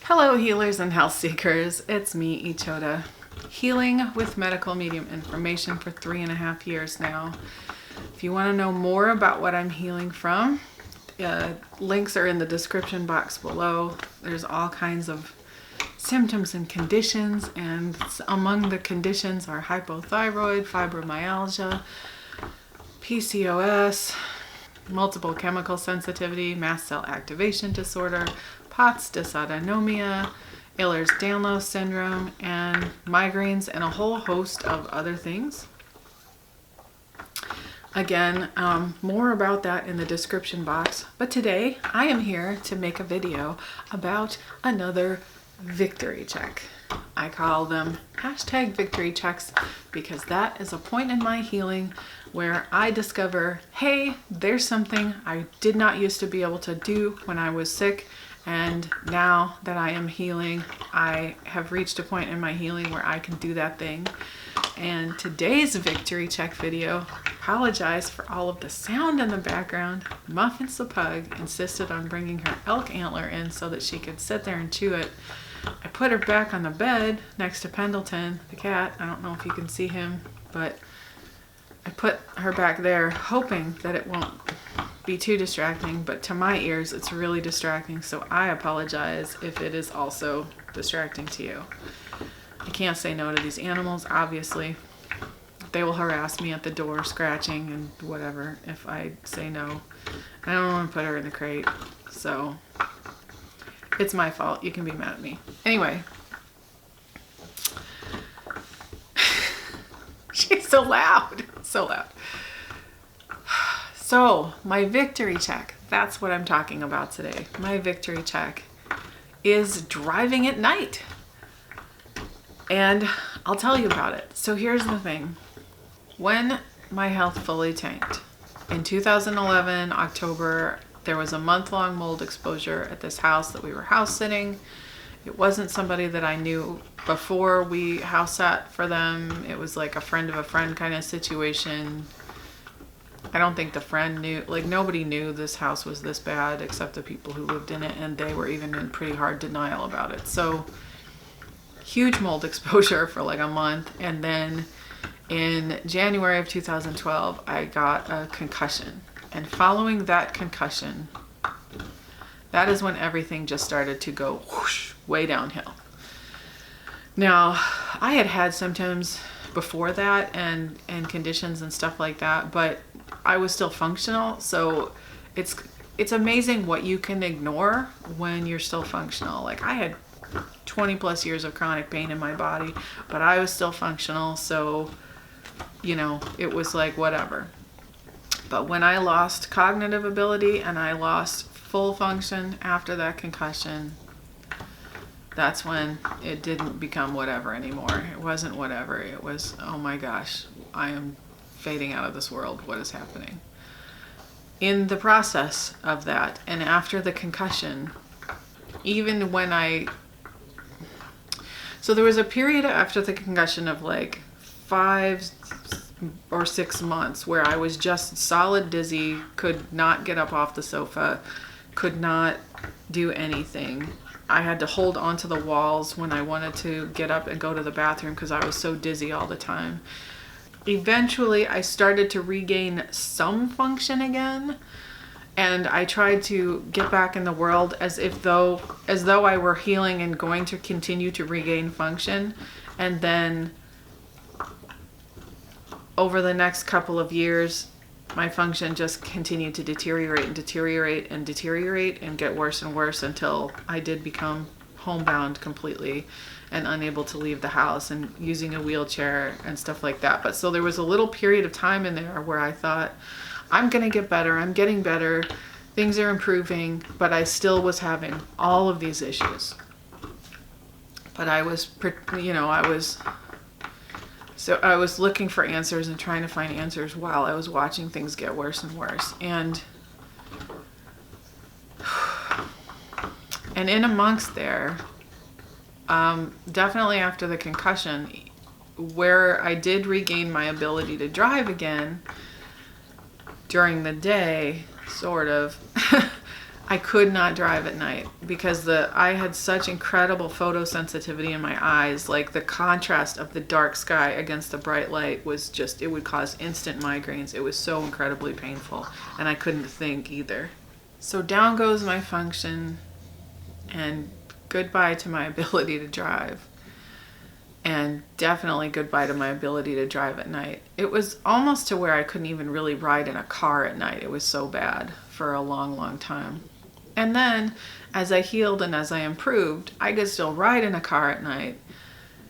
Hello healers and health seekers, it's me, Ichota, healing with medical medium information for 3.5 years now. If you want to know more about what I'm healing from, links are in the description box below. There's all kinds of symptoms and conditions, and among the conditions are hypothyroid, fibromyalgia, PCOS, multiple chemical sensitivity, mast cell activation disorder, POTS dysautonomia, Ehlers-Danlos syndrome, and migraines, and a whole host of other things. Again, more about that in the description box. But today I am here to make a video about another victory check. I call them #victory checks because that is a point in my healing where I discover, hey, there's something I did not used to be able to do when I was sick. And now that I am healing, I have reached a point in my healing where I can do that thing. And today's victory check video, apologize for all of the sound in the background. Muffins the pug insisted on bringing her elk antler in so that she could sit there and chew it. I put her back on the bed next to Pendleton, the cat. I don't know if you can see him, but I put her back there hoping that it won't be too distracting, but to my ears it's really distracting, so I apologize if it is also distracting to you. I can't say no to these animals, obviously. They will harass me at the door, scratching and whatever if I say no. I don't want to put her in the crate, so it's my fault. You can be mad at me. Anyway. She's so loud. So loud. So, my victory check, that's what I'm talking about today. My victory check is driving at night. And I'll tell you about it. So here's the thing. When my health fully tanked, in 2011, October, there was a month-long mold exposure at this house that we were house sitting. It wasn't somebody that I knew before we house sat for them. It was like a friend of a friend kind of situation. I don't think the friend knew, like nobody knew this house was this bad except the people who lived in it, and they were even in pretty hard denial about it. So huge mold exposure for like a month. And then in January of 2012, I got a concussion. And following that concussion, that is when everything just started to go whoosh, way downhill. Now, I had had symptoms before that and conditions and stuff like that, but I was still functional. So it's amazing what you can ignore when you're still functional. Like I had 20 plus years of chronic pain in my body, but I was still functional. So, you know, it was like whatever. But when I lost cognitive ability and I lost full function after that concussion, that's when it didn't become whatever anymore. It wasn't whatever. It was, oh my gosh, I am fading out of this world. What is happening? In the process of that, and after the concussion, even when so there was a period after the concussion of like 5 or 6 months where I was just solid dizzy, could not get up off the sofa, could not do anything. I had to hold onto the walls when I wanted to get up and go to the bathroom because I was so dizzy all the time. Eventually, I started to regain some function again, and I tried to get back in the world as though I were healing and going to continue to regain function. And then over the next couple of years, my function just continued to deteriorate and get worse and worse until I did become homebound completely and unable to leave the house and using a wheelchair and stuff like that. But so there was a little period of time in there where I thought, I'm going to get better. I'm getting better. Things are improving, but I still was having all of these issues. But I was looking for answers and trying to find answers while I was watching things get worse and worse. And in amongst there, definitely after the concussion, where I did regain my ability to drive again during the day, sort of, I could not drive at night because I had such incredible photosensitivity in my eyes. Like the contrast of the dark sky against the bright light was just, it would cause instant migraines. It was so incredibly painful, and I couldn't think either. So down goes my function, and goodbye to my ability to drive. And definitely goodbye to my ability to drive at night. It was almost to where I couldn't even really ride in a car at night. It was so bad for a long, long time. And then as I healed and as I improved, I could still ride in a car at night,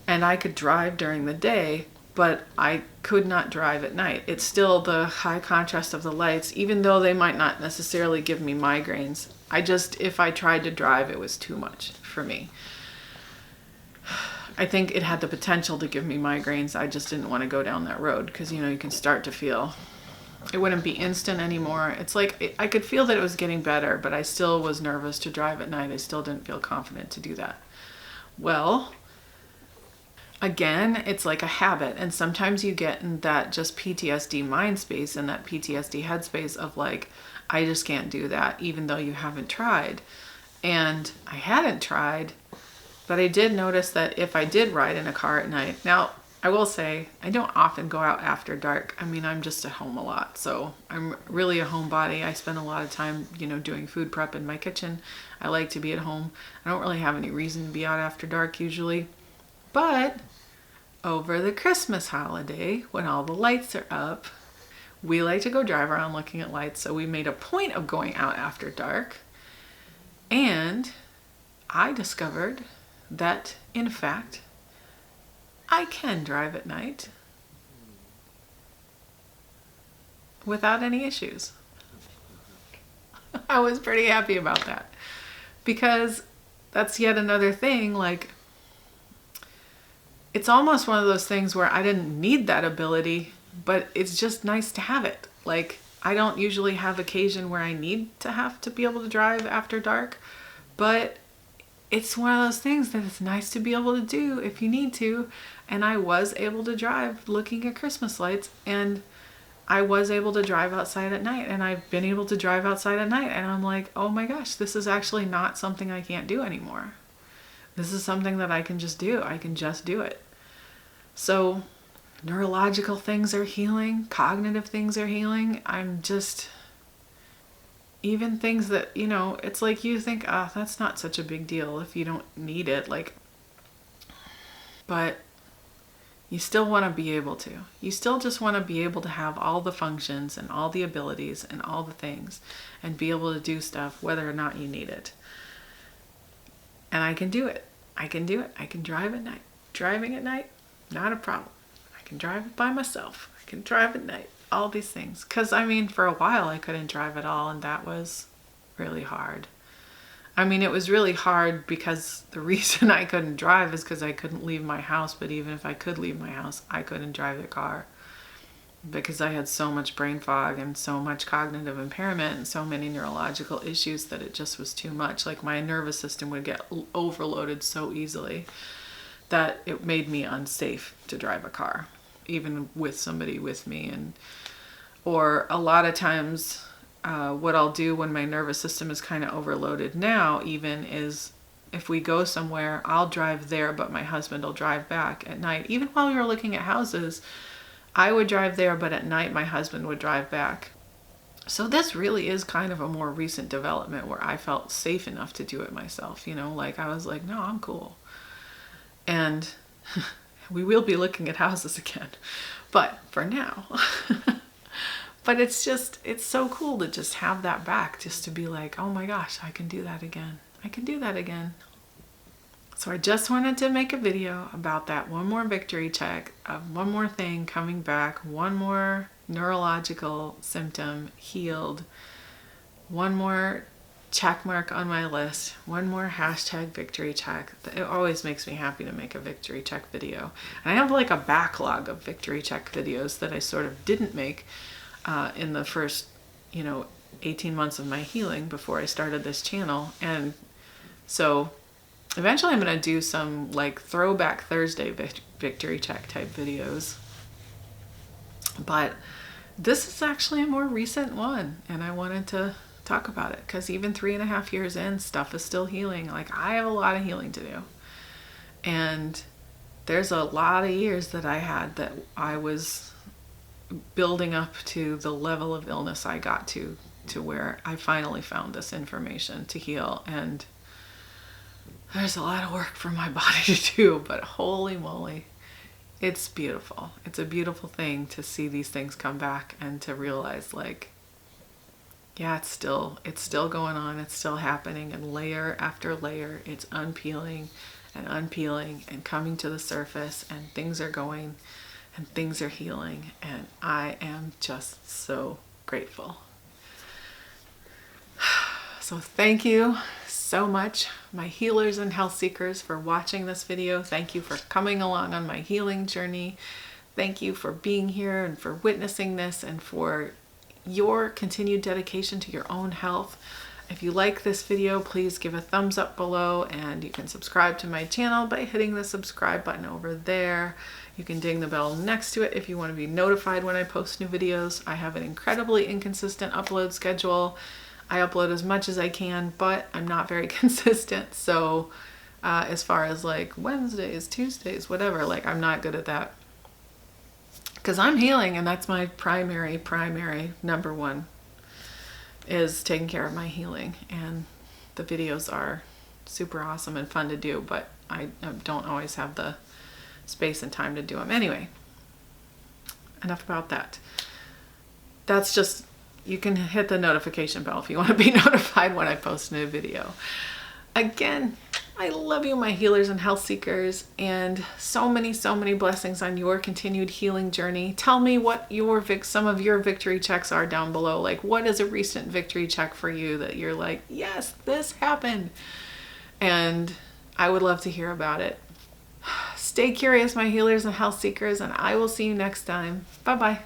and I could drive during the day, but I could not drive at night. It's still the high contrast of the lights, even though they might not necessarily give me migraines. If I tried to drive, it was too much for me. I think it had the potential to give me migraines. I just didn't want to go down that road because, you can start to feel it wouldn't be instant anymore. It's like I could feel that it was getting better, but I still was nervous to drive at night. I still didn't feel confident to do that. Well, again, it's like a habit. And sometimes you get in that just PTSD mind space and that PTSD headspace of like, I just can't do that, even though you haven't tried. And I hadn't tried, but I did notice that if I did ride in a car at night, now I will say I don't often go out after dark. I mean, I'm just at home a lot. So I'm really a homebody. I spend a lot of time, doing food prep in my kitchen. I like to be at home. I don't really have any reason to be out after dark usually. But over the Christmas holiday, when all the lights are up, we like to go drive around looking at lights. So we made a point of going out after dark. And I discovered that, in fact, I can drive at night without any issues. I was pretty happy about that because that's yet another thing. Like, it's almost one of those things where I didn't need that ability, but it's just nice to have it. Like, I don't usually have occasion where I need to have to be able to drive after dark, but it's one of those things that it's nice to be able to do if you need to. And I was able to drive looking at Christmas lights, and I was able to drive outside at night, and I've been able to drive outside at night, and I'm like, oh my gosh, this is actually not something I can't do anymore. This is something that I can just do. I can just do it. So neurological things are healing, cognitive things are healing. Even things that, it's like you think, that's not such a big deal if you don't need it. But you still want to be able to. You still just want to be able to have all the functions and all the abilities and all the things and be able to do stuff whether or not you need it. And I can do it. I can do it. I can drive at night. Driving at night, not a problem. I can drive it by myself. I can drive at night. All these things. Because, for a while I couldn't drive at all, and that was really hard. It was really hard because the reason I couldn't drive is because I couldn't leave my house. But even if I could leave my house, I couldn't drive the car because I had so much brain fog and so much cognitive impairment and so many neurological issues that it just was too much. Like, my nervous system would get overloaded so easily that it made me unsafe to drive a car, even with somebody with me. Or a lot of times what I'll do when my nervous system is kind of overloaded now even is if we go somewhere, I'll drive there, but my husband will drive back at night. Even while we were looking at houses, I would drive there, but at night my husband would drive back. So this really is kind of a more recent development where I felt safe enough to do it myself. I was like, no, I'm cool. And we will be looking at houses again, but for now. But it's so cool to just have that back, just to be like, oh my gosh, I can do that again. I can do that again. So I just wanted to make a video about that one more victory check of one more thing coming back, one more neurological symptom healed, one more check mark on my list, one more hashtag victory check. It always makes me happy to make a victory check video. And I have like a backlog of victory check videos that I sort of didn't make in the first, 18 months of my healing before I started this channel. And so eventually I'm going to do some like throwback Thursday victory check type videos. But this is actually a more recent one, and I wanted to talk about it, because even 3.5 years in, stuff is still healing. Like, I have a lot of healing to do. And there's a lot of years that I had that I was building up to the level of illness I got to where I finally found this information to heal. And there's a lot of work for my body to do, but holy moly, it's beautiful. It's a beautiful thing to see these things come back and to realize, like, yeah, it's still going on. It's still happening, and layer after layer, it's unpeeling and unpeeling and coming to the surface, and things are going and things are healing, and I am just so grateful. So thank you so much, my healers and health seekers, for watching this video. Thank you for coming along on my healing journey. Thank you for being here and for witnessing this, and for your continued dedication to your own health. If you like this video, please give a thumbs up below, and you can subscribe to my channel by hitting the subscribe button over there. You can ding the bell next to it if you want to be notified when I post new videos. I have an incredibly inconsistent upload schedule. I upload as much as I can, but I'm not very consistent. So as far as like Wednesdays, Tuesdays, whatever, like, I'm not good at that, because I'm healing, and that's my primary number one, is taking care of my healing. And the videos are super awesome and fun to do, but I don't always have the space and time to do them. Anyway, enough about that. That's just, you can hit the notification bell if you want to be notified when I post a new video. Again, I love you, my healers and health seekers, and so many blessings on your continued healing journey. Tell me what some of your victory checks are down below. Like, what is a recent victory check for you that you're like, yes, this happened? And I would love to hear about it. Stay curious, my healers and health seekers, and I will see you next time. Bye-bye.